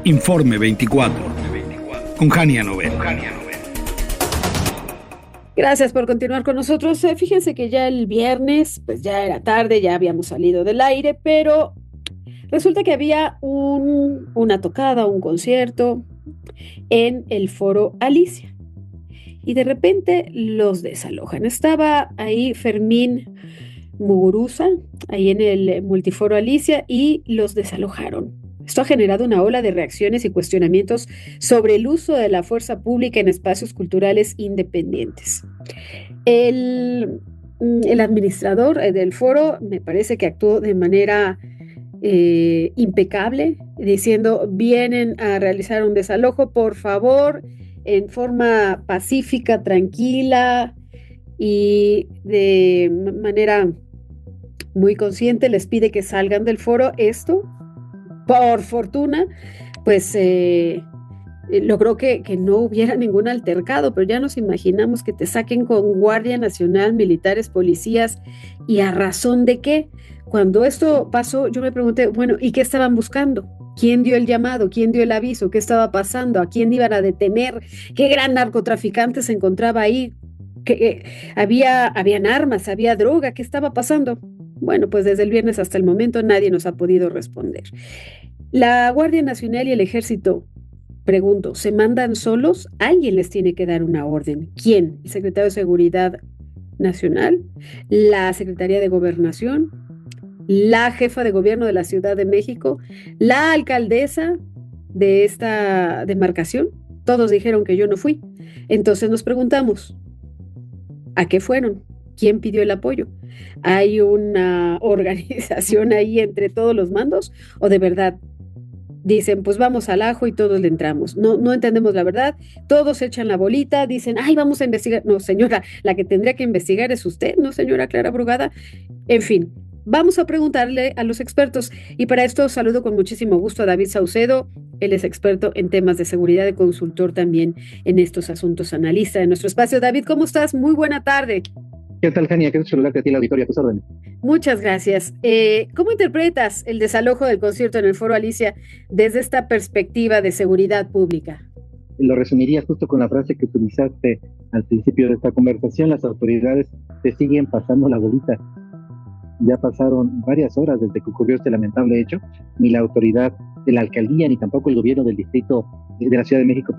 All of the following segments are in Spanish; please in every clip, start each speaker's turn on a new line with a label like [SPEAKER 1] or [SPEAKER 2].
[SPEAKER 1] Informe 24, con Jania Novel.
[SPEAKER 2] Gracias por continuar con nosotros. Fíjense que ya el viernes, pues ya era tarde, ya habíamos salido del aire, pero resulta que había una tocada, un concierto en el Foro Alicia. Y de repente los desalojan. Estaba ahí Fermín Muguruza, ahí en el Multiforo Alicia, y los desalojaron. Esto ha generado una ola de reacciones y cuestionamientos sobre el uso de la fuerza pública en espacios culturales independientes. El administrador del foro me parece que actuó de manera impecable, diciendo: vienen a realizar un desalojo, por favor, en forma pacífica, tranquila y de manera muy consciente les pide que salgan del foro. Esto, por fortuna, pues logró que no hubiera ningún altercado, pero ya nos imaginamos que te saquen con Guardia Nacional, militares, policías, ¿y a razón de qué? Cuando esto pasó, yo me pregunté, bueno, ¿y qué estaban buscando? ¿Quién dio el llamado? ¿Quién dio el aviso? ¿Qué estaba pasando? ¿A quién iban a detener? ¿Qué gran narcotraficante se encontraba ahí? Habían armas, había droga, ¿qué estaba pasando? Bueno, pues desde el viernes hasta el momento nadie nos ha podido responder. La Guardia Nacional y el Ejército, pregunto, ¿se mandan solos? Alguien les tiene que dar una orden. ¿Quién? ¿El secretario de Seguridad Nacional? ¿La Secretaría de Gobernación? ¿La jefa de gobierno de la Ciudad de México? ¿La alcaldesa de esta demarcación? Todos dijeron que yo no fui. Entonces nos preguntamos, ¿a qué fueron? ¿Quién pidió el apoyo? ¿Hay una organización ahí entre todos los mandos? ¿O de verdad dicen, pues vamos al ajo y todos le entramos? No entendemos la verdad. Todos echan la bolita, dicen, ay, vamos a investigar. No, señora, la que tendría que investigar es usted, ¿no, señora Clara Brugada? En fin, vamos a preguntarle a los expertos. Y para esto saludo con muchísimo gusto a David Saucedo. Él es experto en temas de seguridad y consultor también en estos asuntos, analista de nuestro espacio. David, ¿cómo estás? Muy buena tarde.
[SPEAKER 3] ¿Qué tal, Jania? Qué saludarte a ti, la auditoría, a tus órdenes.
[SPEAKER 2] Muchas gracias. ¿Cómo interpretas el desalojo del concierto en el Foro Alicia desde esta perspectiva de seguridad pública?
[SPEAKER 3] Lo resumiría justo con la frase que utilizaste al principio de esta conversación: las autoridades te siguen pasando la bolita. Ya pasaron varias horas desde que ocurrió este lamentable hecho. Ni la autoridad de la alcaldía ni tampoco el gobierno del distrito de la Ciudad de México,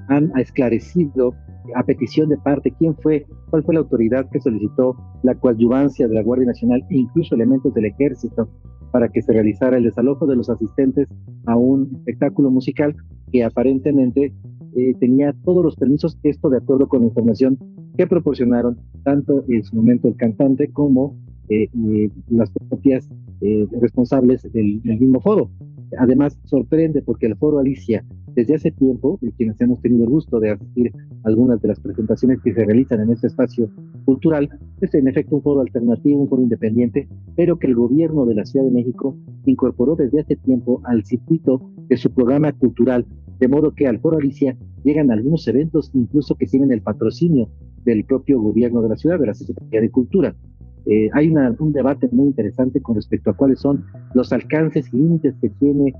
[SPEAKER 3] han esclarecido a petición de parte cuál fue la autoridad que solicitó la coadyuvancia de la Guardia Nacional e incluso elementos del Ejército para que se realizara el desalojo de los asistentes a un espectáculo musical que aparentemente tenía todos los permisos, esto de acuerdo con la información que proporcionaron tanto en su momento el cantante como las propias responsables del mismo foro. Además, sorprende porque el Foro Alicia, desde hace tiempo, quienes hemos tenido el gusto de asistir a algunas de las presentaciones que se realizan en este espacio cultural, es en efecto un foro alternativo, un foro independiente, pero que el gobierno de la Ciudad de México incorporó desde hace tiempo al circuito de su programa cultural, de modo que al Foro Alicia llegan algunos eventos incluso que tienen el patrocinio del propio gobierno de la ciudad, de la Secretaría de Cultura. Hay un debate muy interesante con respecto a cuáles son los alcances y límites que tiene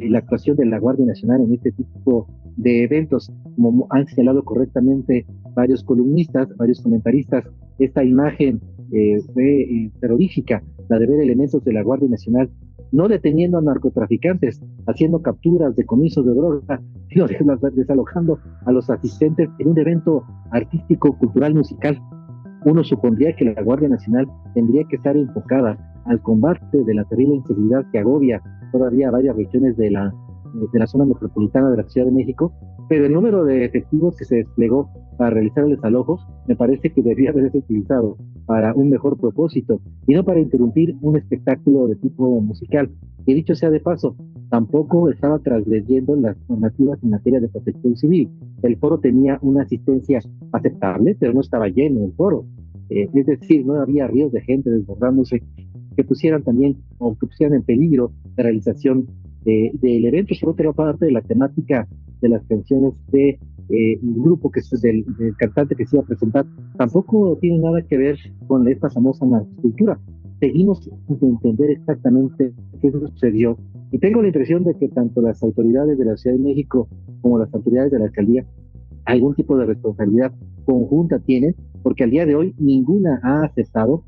[SPEAKER 3] la actuación de la Guardia Nacional en este tipo de eventos. Como han señalado correctamente varios columnistas, varios comentaristas, esta imagen fue terrorífica, la de ver elementos de la Guardia Nacional no deteniendo a narcotraficantes, haciendo capturas, decomisos de droga, sino desalojando a los asistentes en un evento artístico, cultural, musical. Uno supondría que la Guardia Nacional tendría que estar enfocada al combate de la terrible inseguridad que agobia todavía varias regiones de la zona metropolitana de la Ciudad de México, pero el número de efectivos que se desplegó para realizar el desalojo me parece que debería haberse utilizado para un mejor propósito y no para interrumpir un espectáculo de tipo musical. Y dicho sea de paso, tampoco estaba transgrediendo las normativas en materia de protección civil. El foro tenía una asistencia aceptable, pero no estaba lleno el foro. Es decir, no había ríos de gente desbordándose que pusieran también o que pusieran en peligro la realización del evento. Por otra parte, de la temática de las canciones de el grupo del cantante que se iba a presentar tampoco tiene nada que ver con esta famosa narcocultura. seguimos sin entender exactamente qué sucedió. Y tengo la impresión de que tanto las autoridades de la Ciudad de México como las autoridades de la alcaldía algún tipo de responsabilidad conjunta tienen, porque al día de hoy ninguna ha aceptado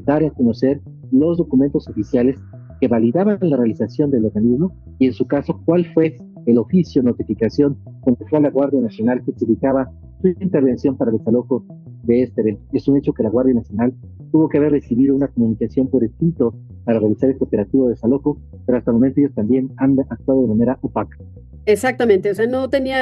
[SPEAKER 3] dar a conocer los documentos oficiales que validaban la realización del organismo y en su caso cuál fue el oficio, notificación donde fue a la Guardia Nacional que justificaba su intervención para el desalojo de este evento. Es un hecho que la Guardia Nacional tuvo que haber recibido una comunicación por escrito para realizar este operativo de desalojo, pero hasta el momento ellos también han actuado de manera opaca.
[SPEAKER 2] Exactamente, o sea, no tenía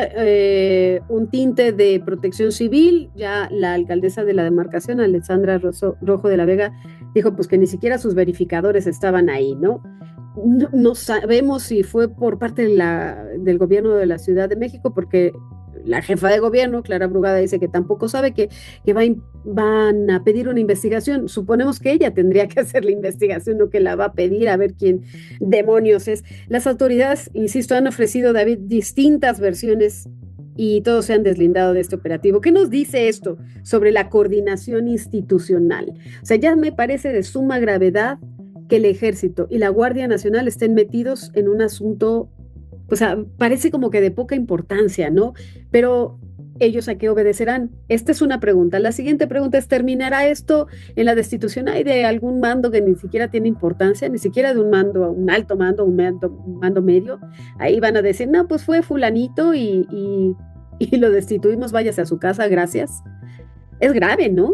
[SPEAKER 2] un tinte de protección civil. Ya la alcaldesa de la demarcación, Alexandra Rojo de la Vega, dijo pues que ni siquiera sus verificadores estaban ahí, ¿no? No sabemos si fue por parte del gobierno de la Ciudad de México, porque la jefa de gobierno, Clara Brugada, dice que tampoco sabe que van a pedir una investigación. Suponemos que ella tendría que hacer la investigación, no que la va a pedir a ver quién demonios es. Las autoridades, insisto, han ofrecido, David, distintas versiones y todos se han deslindado de este operativo. ¿Qué nos dice esto sobre la coordinación institucional? O sea, ya me parece de suma gravedad que el Ejército y la Guardia Nacional estén metidos en un asunto, o sea, parece como que de poca importancia, ¿no? Pero ellos a qué obedecerán. Esta es una pregunta. La siguiente pregunta es, ¿terminará esto en la destitución? ¿Hay de algún mando que ni siquiera tiene importancia, ni siquiera de un mando, un alto mando, un mando medio? Ahí van a decir, no, pues fue fulanito y lo destituimos, váyase a su casa, gracias. Es grave, ¿no?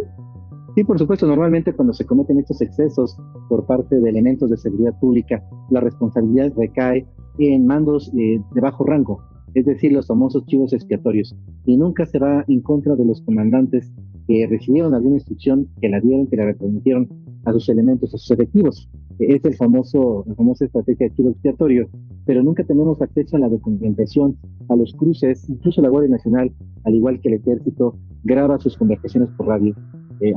[SPEAKER 3] Sí, por supuesto, normalmente cuando se cometen estos excesos por parte de elementos de seguridad pública, la responsabilidad recae en mandos de bajo rango, es decir, los famosos chivos expiatorios, y nunca se va en contra de los comandantes que recibieron alguna instrucción, que la dieron, que la retransmitieron a sus elementos, a sus efectivos. Es la famosa estrategia de chivo expiatorio, pero nunca tenemos acceso a la documentación, a los cruces. Incluso la Guardia Nacional, al igual que el Ejército, graba sus conversaciones por radio,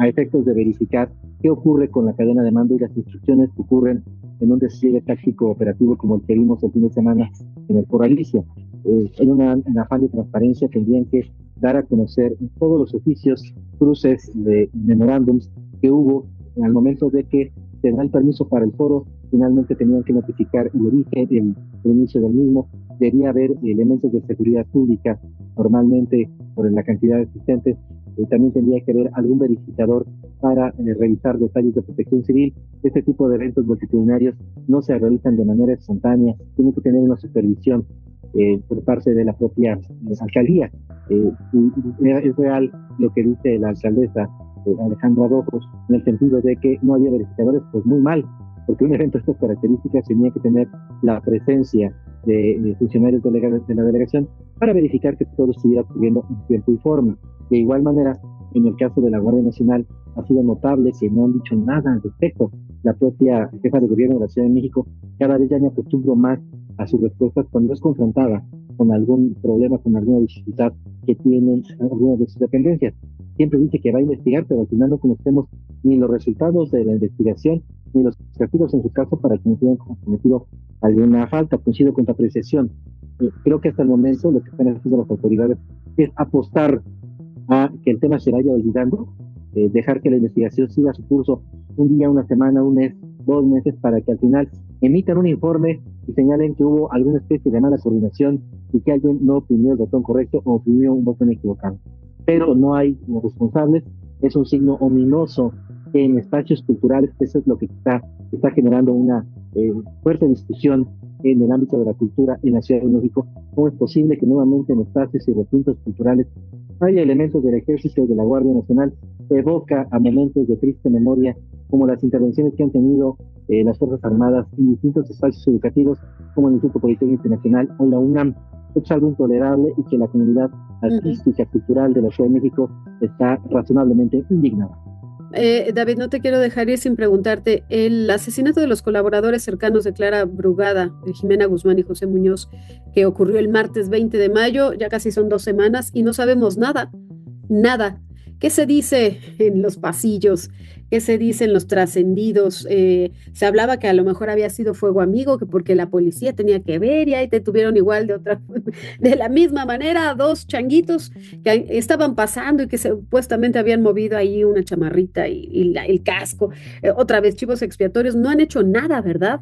[SPEAKER 3] a efectos de verificar qué ocurre con la cadena de mando y las instrucciones que ocurren en un despliegue táctico operativo como el que vimos el fin de semana en el Foro Alicia. En un afán de transparencia tendrían que dar a conocer todos los oficios, cruces de memorándums que hubo al momento de que se da el permiso para el foro. Finalmente tenían que notificar el origen, el inicio del mismo. Debería haber elementos de seguridad pública, normalmente por la cantidad existente. También tendría que haber algún verificador para revisar detalles de protección civil. Este tipo de eventos multitudinarios no se realizan de manera espontánea, tiene que tener una supervisión por parte de la propia alcaldía. Es real lo que dice la alcaldesa Alejandra Rojo, en el sentido de que no había verificadores, pues muy mal, porque un evento de estas características tenía que tener la presencia de funcionarios de la delegación para verificar que todo estuviera ocurriendo en tiempo y forma. De igual manera, en el caso de la Guardia Nacional, ha sido notable que no han dicho nada al respecto. La propia jefa de gobierno de la Ciudad de México cada vez ya me acostumbro más a sus respuestas cuando es confrontada con algún problema, con alguna dificultad que tienen algunas de sus dependencias. Siempre dice que va a investigar, pero al final no conocemos ni los resultados de la investigación, ni los castigos en su caso para que no hayan cometido alguna falta. Coincido con tu apreciación. Creo que hasta el momento lo que están haciendo las autoridades es apostar a que el tema se vaya olvidando, dejar que la investigación siga su curso un día, una semana, un mes, 2 meses, para que al final emitan un informe y señalen que hubo alguna especie de mala coordinación y que alguien no oprimió el botón correcto o oprimió un botón equivocado. Pero no hay responsables. Es un signo ominoso en espacios culturales. Eso es lo que está generando una fuerte discusión en el ámbito de la cultura en la Ciudad de México. ¿Cómo es posible que nuevamente en espacios y recintos culturales haya elementos del Ejército y de la Guardia Nacional? Evoca a momentos de triste memoria, como las intervenciones que han tenido las Fuerzas Armadas en distintos espacios educativos, como el Instituto Politécnico Nacional o la UNAM. Es algo intolerable y que la comunidad artística, cultural de la Ciudad de México está razonablemente indignada.
[SPEAKER 2] David, no te quiero dejar ir sin preguntarte, el asesinato de los colaboradores cercanos de Clara Brugada, de Jimena Guzmán y José Muñoz, que ocurrió el martes 20 de mayo, ya casi son 2 semanas y no sabemos nada. ¿Qué se dice en los pasillos? ¿Qué se dice en los trascendidos? Se hablaba que a lo mejor había sido fuego amigo, que porque la policía tenía que ver y ahí te tuvieron igual de la misma manera, dos changuitos que estaban pasando y que supuestamente habían movido ahí una chamarrita y el casco. Otra vez, chivos expiatorios, no han hecho nada, ¿verdad?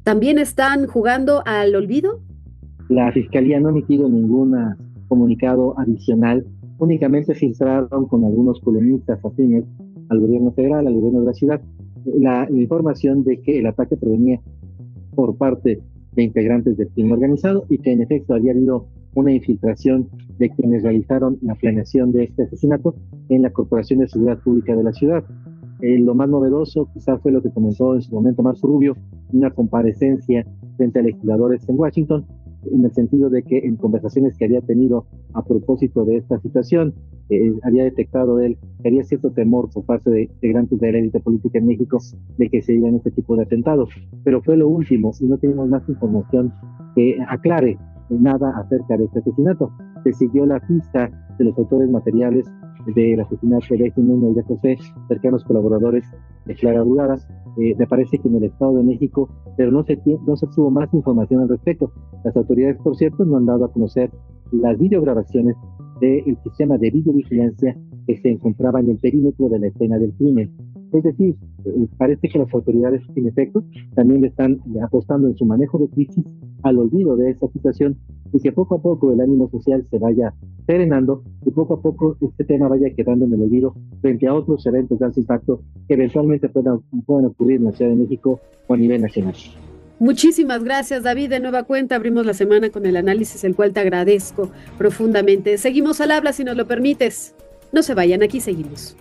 [SPEAKER 2] ¿También están jugando al olvido?
[SPEAKER 3] La fiscalía no ha emitido ningún comunicado adicional, únicamente filtraron con algunos columnistas afines al gobierno federal, al gobierno de la ciudad, la información de que el ataque provenía por parte de integrantes del crimen organizado y que en efecto había habido una infiltración de quienes realizaron la planeación de este asesinato en la Corporación de Seguridad Pública de la ciudad. Lo más novedoso quizás fue lo que comentó en su momento Marco Rubio, una comparecencia frente a legisladores en Washington, en el sentido de que en conversaciones que había tenido a propósito de esta situación, había detectado él que había cierto temor por parte de integrantes de la élite política en México de que se dieran este tipo de atentados. Pero fue lo último y no tenemos más información que aclare nada acerca de este asesinato. Se siguió la pista de los autores materiales del asesinato de Jiménez y de José, cercanos colaboradores de Clara Brugada. Me parece que en el Estado de México, pero no se tuvo más información al respecto. Las autoridades, por cierto, no han dado a conocer las videograbaciones del sistema de videovigilancia que se encontraba en el perímetro de la escena del crimen. Es decir, parece que las autoridades, en efecto, también le están apostando en su manejo de crisis al olvido de esta situación y que poco a poco el ánimo social se vaya serenando y poco a poco este tema vaya quedando en el olvido frente a otros eventos de alto impacto que eventualmente puedan ocurrir en la Ciudad de México o a nivel nacional.
[SPEAKER 2] Muchísimas gracias, David. De nueva cuenta, abrimos la semana con el análisis, el cual te agradezco profundamente. Seguimos al habla, si nos lo permites. No se vayan, aquí seguimos.